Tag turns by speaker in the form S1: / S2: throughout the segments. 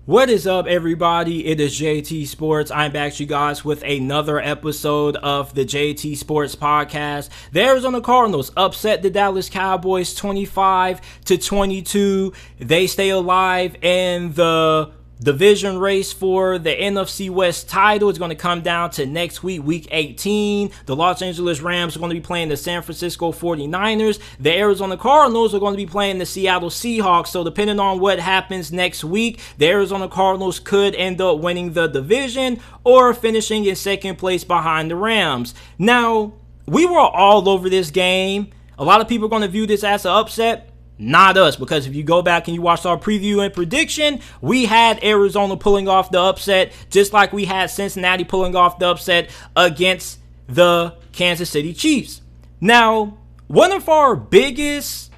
S1: What is up, everybody? It is JT Sports. I'm back to you guys with another episode of the JT Sports Podcast. The Arizona Cardinals upset the Dallas Cowboys 25-22. They stay alive in the division race for the NFC West title. It's going to come down to next week, week 18. The Los Angeles Rams are going to be playing the San Francisco 49ers. The Arizona Cardinals are going to be playing the Seattle Seahawks. So depending on what happens next week, the Arizona Cardinals could end up winning the division or finishing in second place behind the Rams. Now, we were all over this game. A lot of people are going to view this as an upset. Not us, because if you go back and you watch our preview and prediction, we had Arizona pulling off the upset, just like we had Cincinnati pulling off the upset against the Kansas City Chiefs. Now, one of our biggest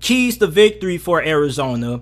S1: keys to victory for Arizona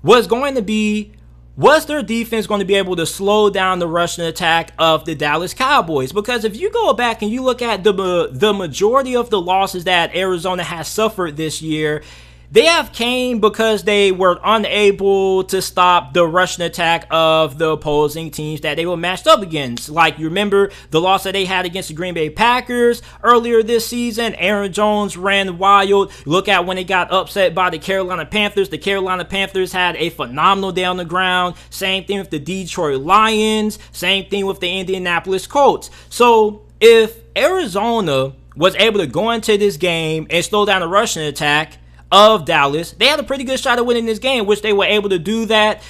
S1: was their defense going to be able to slow down the rushing attack of the Dallas Cowboys? Because if you go back and you look at the majority of the losses that Arizona has suffered this year, they have came because they were unable to stop the rushing attack of the opposing teams that they were matched up against. Like, you remember the loss that they had against the Green Bay Packers earlier this season. Aaron Jones ran wild. Look at when they got upset by the Carolina Panthers. The Carolina Panthers had a phenomenal day on the ground. Same thing with the Detroit Lions. Same thing with the Indianapolis Colts. So if Arizona was able to go into this game and slow down the rushing attack of Dallas, they had a pretty good shot at winning this game, which they were able to do that.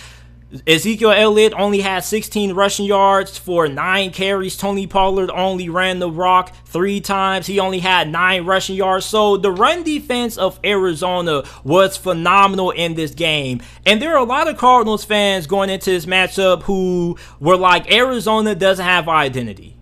S1: Ezekiel Elliott only had 16 rushing yards for 9 carries. Tony Pollard only ran the rock 3 times. He only had 9 rushing yards. So the run defense of Arizona was phenomenal in this game. And there are a lot of Cardinals fans going into this matchup who were like, Arizona doesn't have identity.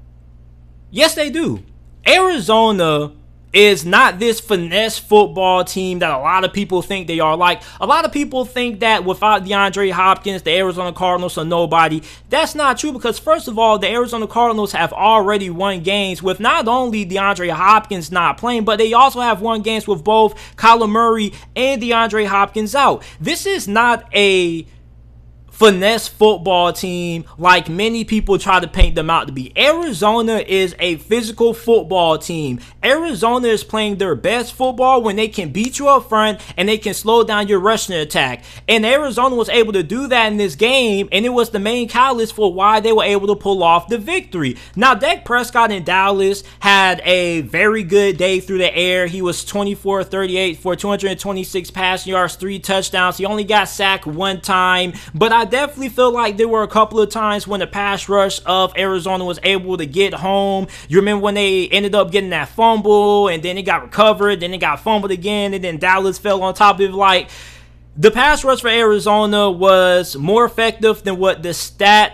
S1: Yes, they do. Arizona is not this finesse football team that a lot of people think they are. Like, a lot of people think that without DeAndre Hopkins, the Arizona Cardinals are nobody. That's not true, because first of all, the Arizona Cardinals have already won games with not only DeAndre Hopkins not playing, but they also have won games with both Kyler Murray and DeAndre Hopkins out. This is not a finesse football team like many people try to paint them out to be. Arizona is a physical football team. Arizona is playing their best football when they can beat you up front and they can slow down your rushing attack. And Arizona was able to do that in this game, and it was the main catalyst for why they were able to pull off the victory. Now, Dak Prescott in Dallas had a very good day through the air. He was 24-38 for 226 passing yards, 3 touchdowns. He only got sacked 1 time, but I definitely feel like there were a couple of times when the pass rush of Arizona was able to get home. You remember when they ended up getting that fumble, and then it got recovered, then it got fumbled again, and then Dallas fell on top of it. Like, the pass rush for Arizona was more effective than what the stat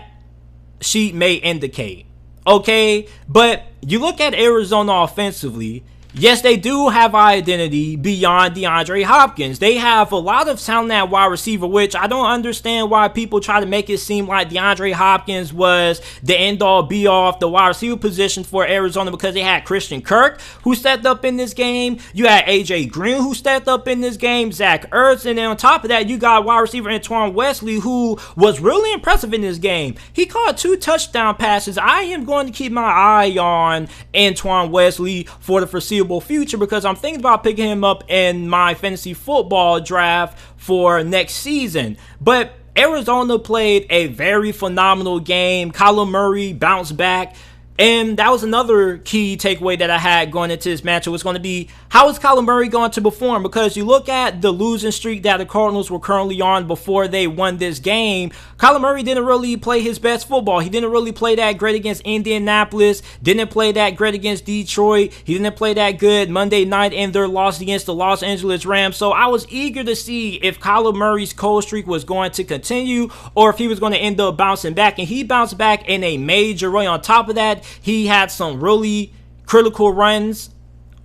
S1: sheet may indicate. Okay, but you look at Arizona offensively. Yes, they do have identity beyond DeAndre Hopkins. They have a lot of talent at wide receiver, which I don't understand why people try to make it seem like DeAndre Hopkins was the end-all, be-all of the wide receiver position for Arizona, because they had Christian Kirk, who stepped up in this game. You had A.J. Green, who stepped up in this game. Zach Ertz. And then on top of that, you got wide receiver Antoine Wesley, who was really impressive in this game. He caught 2 touchdown passes. I am going to keep my eye on Antoine Wesley for the foreseeable future, because I'm thinking about picking him up in my fantasy football draft for next season. But Arizona played a very phenomenal game. Kyler Murray bounced back. And that was another key takeaway that I had going into this matchup, was going to be, how is Kyler Murray going to perform? Because you look at the losing streak that the Cardinals were currently on before they won this game. Kyler Murray didn't really play his best football. He didn't really play that great against Indianapolis, didn't play that great against Detroit. He didn't play that good Monday night in their loss against the Los Angeles Rams. So I was eager to see if Kyler Murray's cold streak was going to continue, or if he was going to end up bouncing back. And he bounced back in a major way. On top of that, he had some really critical runs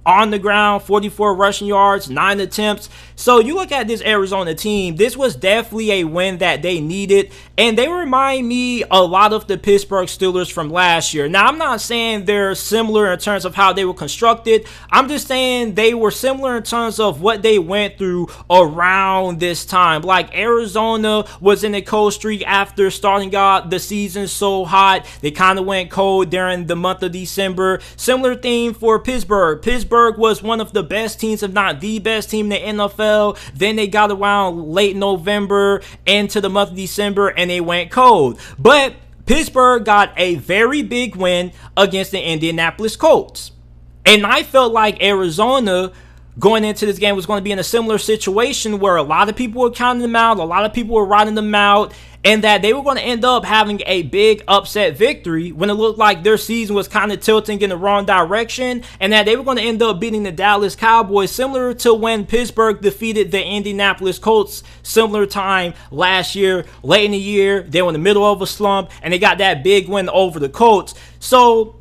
S1: on the ground, 44 rushing yards, 9 attempts. So you look at this Arizona team, this was definitely a win that they needed, and they remind me a lot of the Pittsburgh Steelers from last year. Now, I'm not saying they're similar in terms of how they were constructed. I'm just saying they were similar in terms of what they went through around this time. Like, Arizona was in a cold streak after starting out the season so hot. They kind of went cold during the month of December. Similar thing for Pittsburgh. Pittsburgh was one of the best teams, if not the best team in the NFL. Then they got around late November into the month of December and they went cold. But Pittsburgh got a very big win against the Indianapolis Colts. And I felt like Arizona going into this game was going to be in a similar situation where a lot of people were counting them out, a lot of people were riding them out, and that they were going to end up having a big upset victory when it looked like their season was kind of tilting in the wrong direction, and that they were going to end up beating the Dallas Cowboys, similar to when Pittsburgh defeated the Indianapolis Colts similar time last year. Late in the year, they were in the middle of a slump, and they got that big win over the Colts. So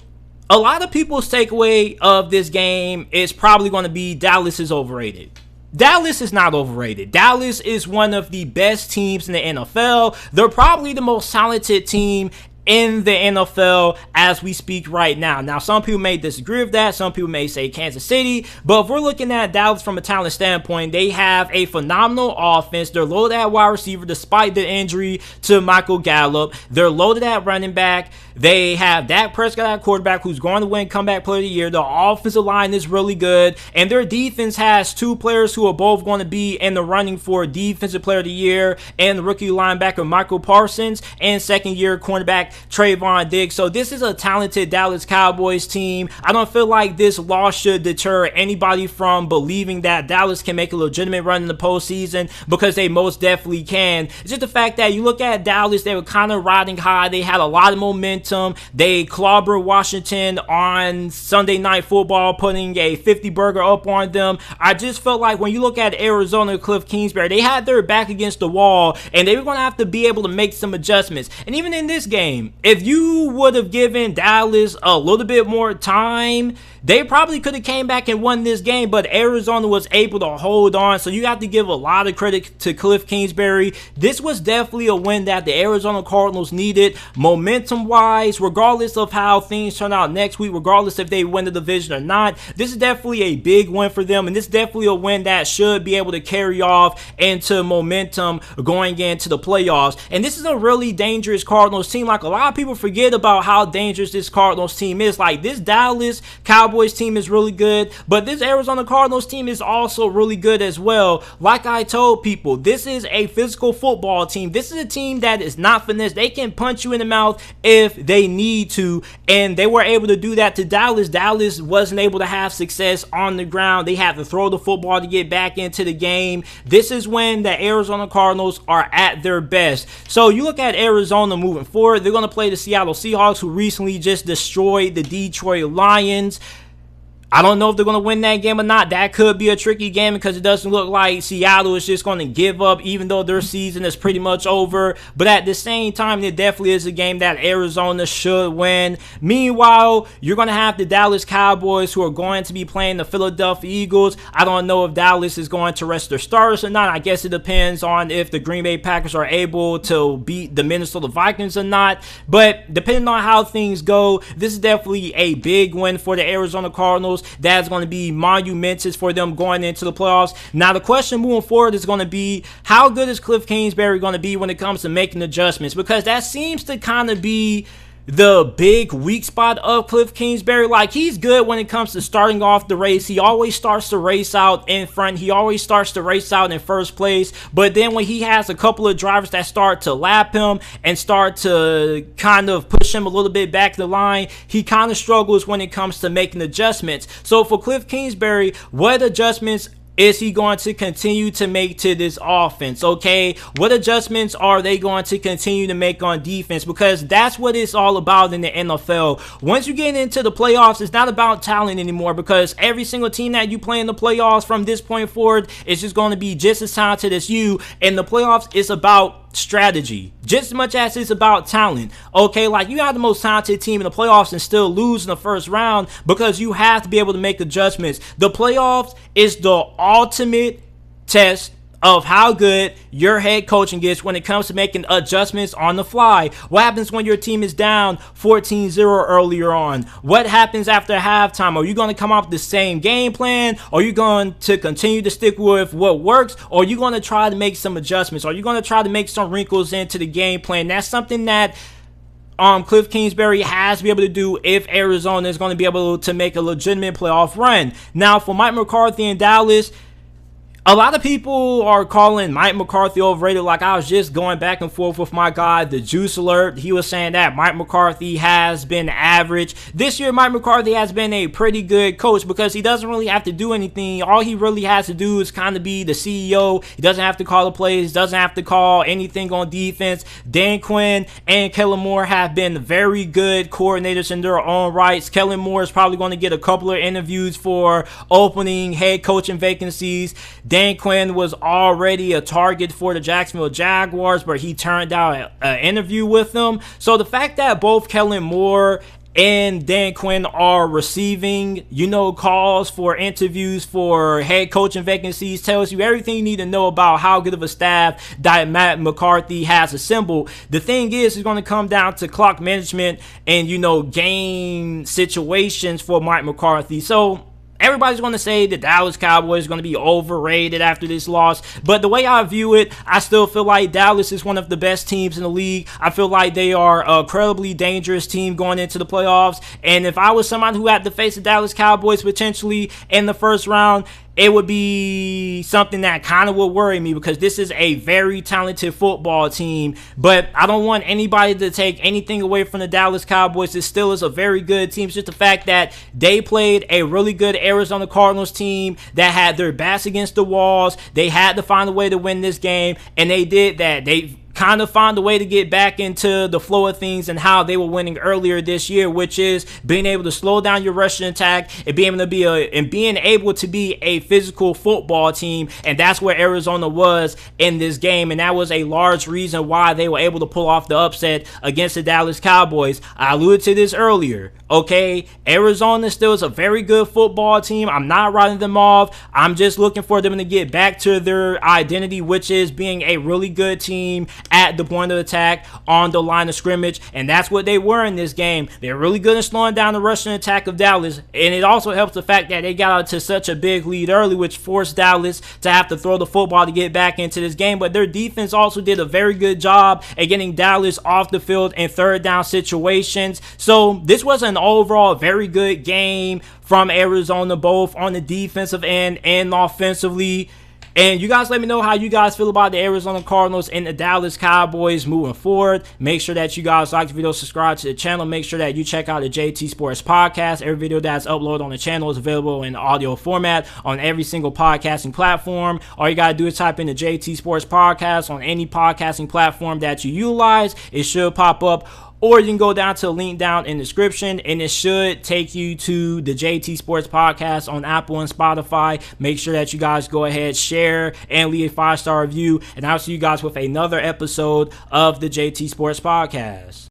S1: a lot of people's takeaway of this game is probably going to be Dallas is overrated. Dallas is not overrated. Dallas is one of the best teams in the NFL. They're probably the most talented team in the NFL as we speak right now. Now, some people may disagree with that. Some people may say Kansas City. But if we're looking at Dallas from a talent standpoint, they have a phenomenal offense. They're loaded at wide receiver despite the injury to Michael Gallup. They're loaded at running back. They have Dak Prescott at quarterback, who's going to win comeback player of the year. The offensive line is really good. And their defense has two players who are both going to be in the running for defensive player of the year, and rookie linebacker Michael Parsons, and second-year cornerback Trayvon Diggs. So this is a talented Dallas Cowboys team. I don't feel like this loss should deter anybody from believing that Dallas can make a legitimate run in the postseason, because they most definitely can. It's just the fact that you look at Dallas, they were kind of riding high. They had a lot of momentum. They clobbered Washington on Sunday Night Football, putting a 50-burger up on them. I just felt like when you look at Arizona, Cliff Kingsbury, they had their back against the wall, and they were going to have to be able to make some adjustments. And even in this game, if you would have given Dallas a little bit more time, they probably could have came back and won this game, but Arizona was able to hold on. So you have to give a lot of credit to Cliff Kingsbury. This was definitely a win that the Arizona Cardinals needed momentum-wise, regardless of how things turn out next week, regardless if they win the division or not. This is definitely a big win for them, and this is definitely a win that should be able to carry off into momentum going into the playoffs. And this is a really dangerous Cardinals team. Like, a lot of people forget about how dangerous this Cardinals team is. Like, this Dallas Cowboys team is really good, but this Arizona Cardinals team is also really good as well. Like I told people, this is a physical football team. This is a team that is not finesse. They can punch you in the mouth if they need to, and they were able to do that to Dallas. Dallas wasn't able to have success on the ground. They had to throw the football to get back into the game. This is when the Arizona Cardinals are at their best. So you look at Arizona moving forward, they're going to play the Seattle Seahawks, who recently just destroyed the Detroit Lions. I don't know if they're going to win that game or not. That could be a tricky game, because it doesn't look like Seattle is just going to give up, even though their season is pretty much over. But at the same time, it definitely is a game that Arizona should win. Meanwhile, you're going to have the Dallas Cowboys, who are going to be playing the Philadelphia Eagles. I don't know if Dallas is going to rest their starters or not. I guess it depends on if the Green Bay Packers are able to beat the Minnesota Vikings or not. But depending on how things go, this is definitely a big win for the Arizona Cardinals. That's going to be monumentous for them going into the playoffs. Now, the question moving forward is going to be, how good is Cliff Kingsbury going to be when it comes to making adjustments? Because that seems to kind of be the big weak spot of Cliff Kingsbury. Like, he's good when it comes to starting off the race. He always starts the race out in front. He always starts the race out in first place. But then when he has a couple of drivers that start to lap him and start to kind of push him a little bit back the line, he kind of struggles when it comes to making adjustments. So for Cliff Kingsbury, what adjustments is he going to continue to make to this offense? Okay, what adjustments are they going to continue to make on defense? Because that's what it's all about in the NFL. Once you get into the playoffs, it's not about talent anymore, because every single team that you play in the playoffs from this point forward is just going to be just as talented as you. And the playoffs is about strategy just as much as it's about talent. Okay, like, you have the most talented team in the playoffs and still lose in the first round, because you have to be able to make adjustments. The playoffs is the ultimate test of how good your head coaching gets when it comes to making adjustments on the fly. What happens when your team is down 14-0 earlier on? What happens after halftime? Are you going to come up with the same game plan? Are you going to continue to stick with what works? Or are you going to try to make some adjustments? Are you going to try to make some wrinkles into the game plan? That's something that Cliff Kingsbury has to be able to do if Arizona is going to be able to make a legitimate playoff run. Now, for Mike McCarthy in Dallas, a lot of people are calling Mike McCarthy overrated. Like, I was just going back and forth with my guy, the Juice Alert. He was saying that Mike McCarthy has been average. This year, Mike McCarthy has been a pretty good coach because he doesn't really have to do anything. All he really has to do is kind of be the CEO. He doesn't have to call the plays, doesn't have to call anything on defense. Dan Quinn and Kellen Moore have been very good coordinators in their own rights. Kellen Moore is probably going to get a couple of interviews for opening head coaching vacancies. Dan Quinn was already a target for the Jacksonville Jaguars, but he turned down an interview with them. So the fact that both Kellen Moore and Dan Quinn are receiving, calls for interviews for head coaching vacancies tells you everything you need to know about how good of a staff that Matt McCarthy has assembled. The thing is, it's going to come down to clock management and, game situations for Mike McCarthy. So everybody's going to say the Dallas Cowboys are going to be overrated after this loss. But the way I view it, I still feel like Dallas is one of the best teams in the league. I feel like they are a incredibly dangerous team going into the playoffs. And if I was someone who had to face the Dallas Cowboys potentially in the first round, it would be something that kind of would worry me because this is a very talented football team. But I don't want anybody to take anything away from the Dallas Cowboys. It still is a very good team. It's just the fact that they played a really good Arizona Cardinals team that had their backs against the walls. They had to find a way to win this game, and they did that. They kind of find a way to get back into the flow of things and how they were winning earlier this year, which is being able to slow down your rushing attack and being able to be a physical football team. And that's where Arizona was in this game, and that was a large reason why they were able to pull off the upset against the Dallas Cowboys. I alluded to this earlier. Okay, Arizona still is a very good football team. I'm not writing them off. I'm just looking for them to get back to their identity, which is being a really good team at the point of attack on the line of scrimmage, and that's what they were in this game. They're really good at slowing down the rushing attack of Dallas, and it also helps the fact that they got out to such a big lead early, which forced Dallas to have to throw the football to get back into this game. But their defense also did a very good job at getting Dallas off the field in third down situations. So this was an overall very good game from Arizona, both on the defensive end and offensively. And you guys let me know how you guys feel about the Arizona Cardinals and the Dallas Cowboys moving forward. Make sure that you guys like the video, subscribe to the channel. Make sure that you check out the JT Sports Podcast. Every video that's uploaded on the channel is available in audio format on every single podcasting platform. All you got to do is type in the JT Sports Podcast on any podcasting platform that you utilize. It should pop up. Or you can go down to the link down in the description, and it should take you to the JT Sports Podcast on Apple and Spotify. Make sure that you guys go ahead, share, and leave a 5-star review. And I'll see you guys with another episode of the JT Sports Podcast.